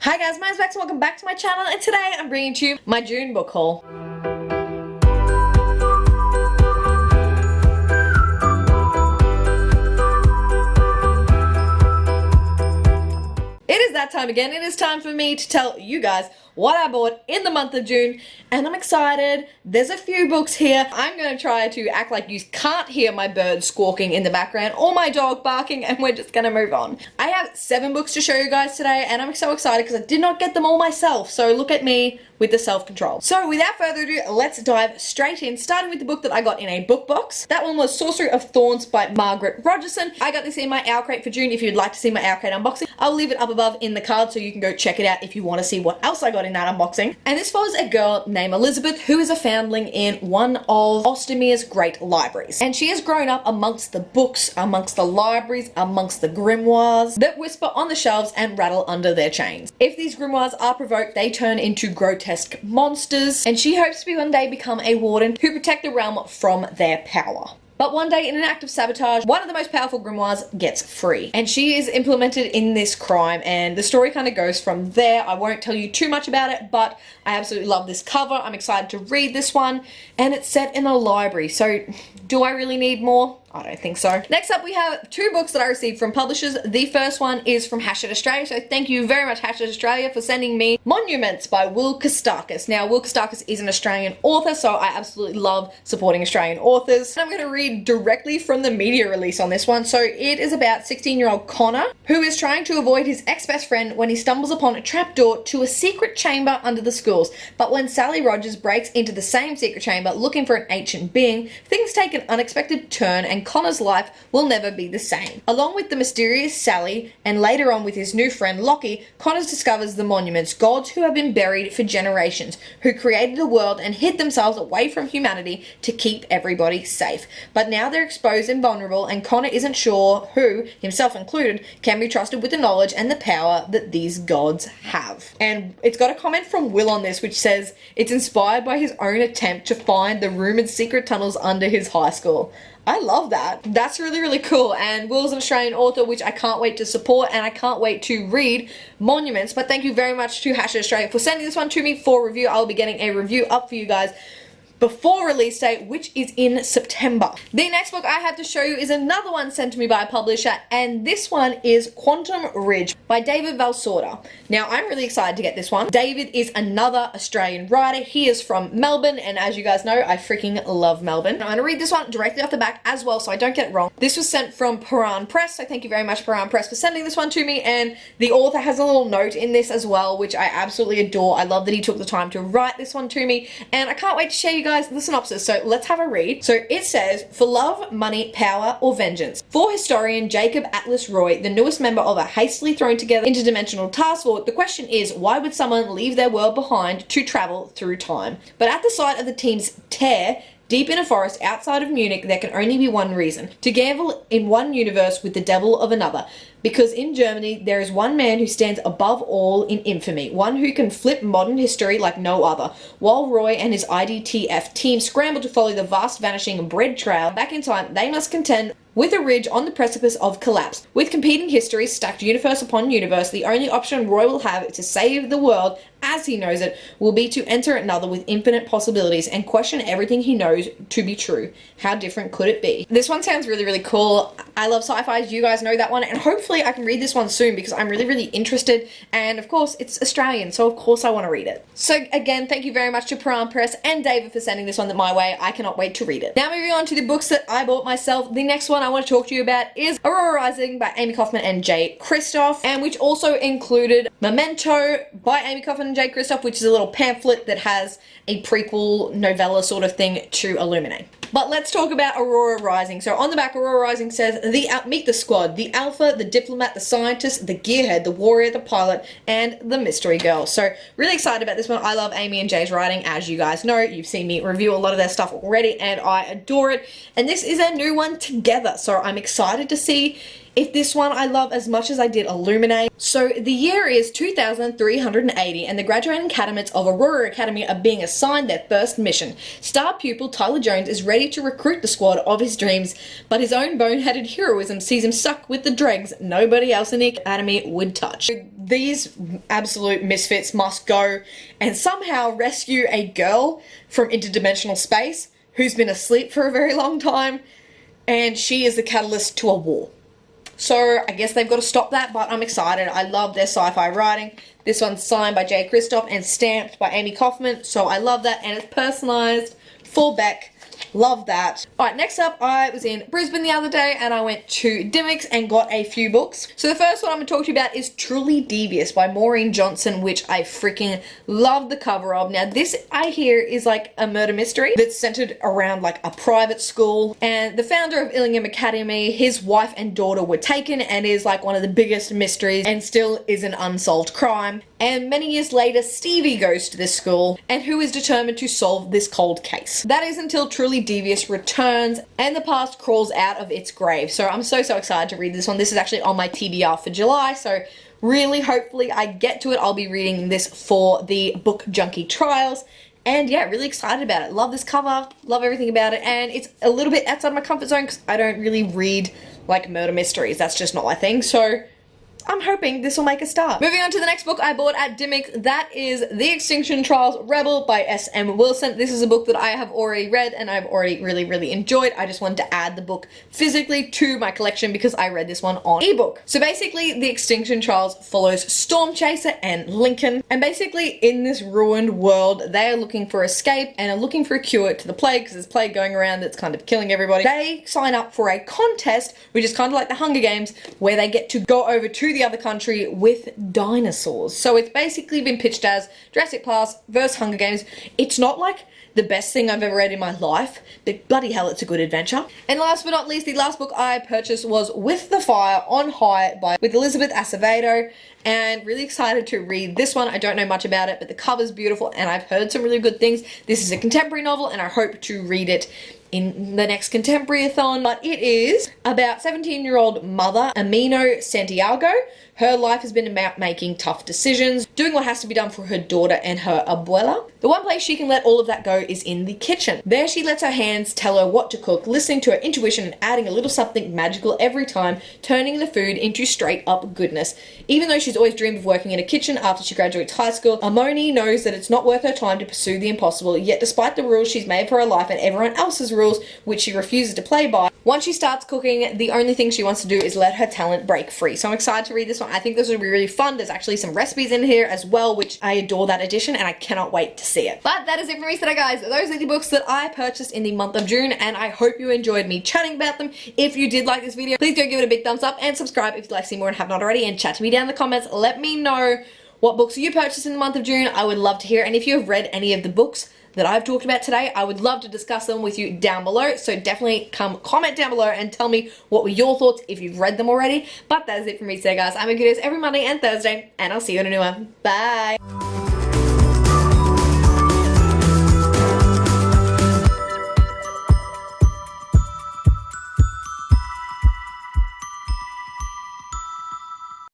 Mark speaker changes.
Speaker 1: Hi guys, my name's Bex and welcome back to my channel, and today I'm bringing to you my June book haul. It is that time again. It is time for me to tell you guys what I bought in the month of June, and I'm excited. There's a few books here. I'm going to try to act like you can't hear my bird squawking in the background or my dog barking, and we're just going to move on. I have 7 books to show you guys today, and I'm so excited because I did not get them all myself, so look at me with the self-control. So without further ado, let's dive straight in, starting with the book that I got in a book box. That one was Sorcery of Thorns by Margaret Rogerson. I got this in my Owl Crate for June. If you'd like to see my Owl Crate unboxing, I'll leave it up above in the card so you can go check it out if you want to see what else I got in that unboxing. And this follows a girl named Elizabeth who is a foundling in one of Ostermere's great libraries. And she has grown up amongst the books, amongst the libraries, amongst the grimoires that whisper on the shelves and rattle under their chains. If these grimoires are provoked, they turn into grotesque monsters, and she hopes to one day become a warden who protect the realm from their power. But one day, in an act of sabotage, one of the most powerful grimoires gets free. And she is implemented in this crime, and the story kind of goes from there. I won't tell you too much about it, but I absolutely love this cover. I'm excited to read this one, and it's set in a library. So, do I really need more? I don't think so. Next up, we have 2 books that I received from publishers. The first one is from Australia, so thank you very much, Australia, for sending me Monuments by Will Kostakis. Now, Will Kostakis is an Australian author, so I absolutely love supporting Australian authors. And I'm going to read directly from the media release on this one. So it is about 16-year-old Connor, who is trying to avoid his ex-best friend when he stumbles upon a trapdoor to a secret chamber under the schools. But when Sally Rogers breaks into the same secret chamber looking for an ancient being, things take an unexpected turn, and Connor's life will never be the same. Along with the mysterious Sally, and later on with his new friend Lockie, Connor discovers the monuments, gods who have been buried for generations, who created the world and hid themselves away from humanity to keep everybody safe. But now they're exposed and vulnerable, and Connor isn't sure who, himself included, can be trusted with the knowledge and the power that these gods have. And it's got a comment from Will on this which says, it's inspired by his own attempt to find the rumored secret tunnels under his high school. I love that. That's really, really cool. And Will's an Australian author, which I can't wait to support, and I can't wait to read Monuments. But thank you very much to Australia for sending this one to me for review. I'll be getting a review up for you guys before release date, which is in September. The next book I have to show you is another one sent to me by a publisher, and this one is Quantum Ridge by David Valsorda. Now, I'm really excited to get this one. David is another Australian writer. He is from Melbourne, and as you guys know, I freaking love Melbourne. I'm going to read this one directly off the back as well, so I don't get it wrong. This was sent from Paran Press, so thank you very much, Paran Press, for sending this one to me, and the author has a little note in this as well, which I absolutely adore. I love that he took the time to write this one to me, and I can't wait to share you guys the synopsis, so let's have a read. So it says, for love, money, power, or vengeance. For historian Jacob Atlas Roy, the newest member of a hastily thrown together interdimensional task force, the question is, why would someone leave their world behind to travel through time? But at the sight of the team's tear, deep in a forest outside of Munich, there can only be one reason: to gamble in one universe with the devil of another. Because in Germany, there is one man who stands above all in infamy, one who can flip modern history like no other. While Roy and his IDTF team scramble to follow the vast vanishing bread trail back in time, they must contend with a ridge on the precipice of collapse. With competing histories stacked universe upon universe, the only option Roy will have to save the world as he knows it will be to enter another with infinite possibilities and question everything he knows to be true. How different could it be? This one sounds really, really cool. I love sci-fi, you guys know that one, and hopefully I can read this one soon because I'm really, really interested, and of course it's Australian, so of course I want to read it. So again, thank you very much to Paran Press and David for sending this one my way. I cannot wait to read it. Now moving on to the books that I bought myself. The next one I want to talk to you about is Aurora Rising by Amy Kaufman and Jay Kristoff, and which also included Memento by Amy Kaufman and Jay Kristoff, which is a little pamphlet that has a prequel novella sort of thing to Illuminate. But let's talk about Aurora Rising. So on the back, Aurora Rising says, meet the squad, the alpha, the diplomat, the scientist, the gearhead, the warrior, the pilot, and the mystery girl. So really excited about this one. I love Amy and Jay's writing, as you guys know. You've seen me review a lot of their stuff already, and I adore it. And this is a new one together, so I'm excited to see if this one I love as much as I did Illuminate. So the year is 2380 and the graduating candidates of Aurora Academy are being assigned their first mission. Star pupil Tyler Jones is ready to recruit the squad of his dreams, but his own boneheaded heroism sees him stuck with the dregs nobody else in the academy would touch. These absolute misfits must go and somehow rescue a girl from interdimensional space who's been asleep for a very long time, and she is the catalyst to a war. So I guess they've got to stop that, but I'm excited. I love their sci-fi writing. This one's signed by Jay Kristoff and stamped by Amy Kaufman, so I love that, and it's personalized for Beck. Love that. Alright, next up, I was in Brisbane the other day and I went to Bexnbookx and got a few books. So the first one I'm going to talk to you about is Truly Devious by Maureen Johnson, which I freaking love the cover of. Now this, I hear, is like a murder mystery that's centered around like a private school, and the founder of Illingham Academy, his wife and daughter were taken, and is like one of the biggest mysteries and still is an unsolved crime. And many years later, Stevie goes to this school and who is determined to solve this cold case. That is until Truly Devious returns and the past crawls out of its grave. So I'm so excited to read this one. This is actually on my TBR for July, so really hopefully I get to it. I'll be reading this for the Book Junkie trials. And yeah, really excited about it. Love this cover, love everything about it, and it's a little bit outside my comfort zone because I don't really read like murder mysteries. That's just not my thing, so I'm hoping this will make a start. Moving on to the next book I bought at Bexnbookx, that is The Extinction Trials Rebel by S.M. Wilson. This is a book that I have already read and I've already really enjoyed. I just wanted to add the book physically to my collection because I read this one on ebook. So basically, The Extinction Trials follows Storm Chaser and Lincoln, and basically in this ruined world, they are looking for escape and are looking for a cure to the plague because there's plague going around that's kind of killing everybody. They sign up for a contest, which is kind of like the Hunger Games, where they get to go over to the other country with dinosaurs. So it's basically been pitched as Jurassic Park versus Hunger Games. It's not like the best thing I've ever read in my life, but bloody hell, it's a good adventure. And last but not least, the last book I purchased was With the Fire on High with Elizabeth Acevedo, and really excited to read this one. I don't know much about it, but the cover's beautiful and I've heard some really good things. This is a contemporary novel and I hope to read it in the next Contemporary-a-thon, but it is about 17-year-old mother Amino Santiago. Her life has been about making tough decisions, doing what has to be done for her daughter and her abuela. The one place she can let all of that go is in the kitchen. There she lets her hands tell her what to cook, listening to her intuition and adding a little something magical every time, turning the food into straight up goodness. Even though she's always dreamed of working in a kitchen after she graduates high school, Amoni knows that it's not worth her time to pursue the impossible, yet despite the rules she's made for her life and everyone else's rules, which she refuses to play by, once she starts cooking, the only thing she wants to do is let her talent break free. So I'm excited to read this one. I think this will be really fun. There's actually some recipes in here as well, which I adore that edition and I cannot wait to see it. But that is it for me today, guys. Those are the books that I purchased in the month of June, and I hope you enjoyed me chatting about them. If you did like this video, please go give it a big thumbs up and subscribe if you'd like to see more and have not already, and chat to me down in the comments. Let me know what books you purchased in the month of June. I would love to hear, and if you have read any of the books that I've talked about today, I would love to discuss them with you down below. So definitely come comment down below and tell me what were your thoughts if you've read them already. But that is it from me today, guys. I'm a good every Monday and Thursday, and I'll see you in a new one. Bye.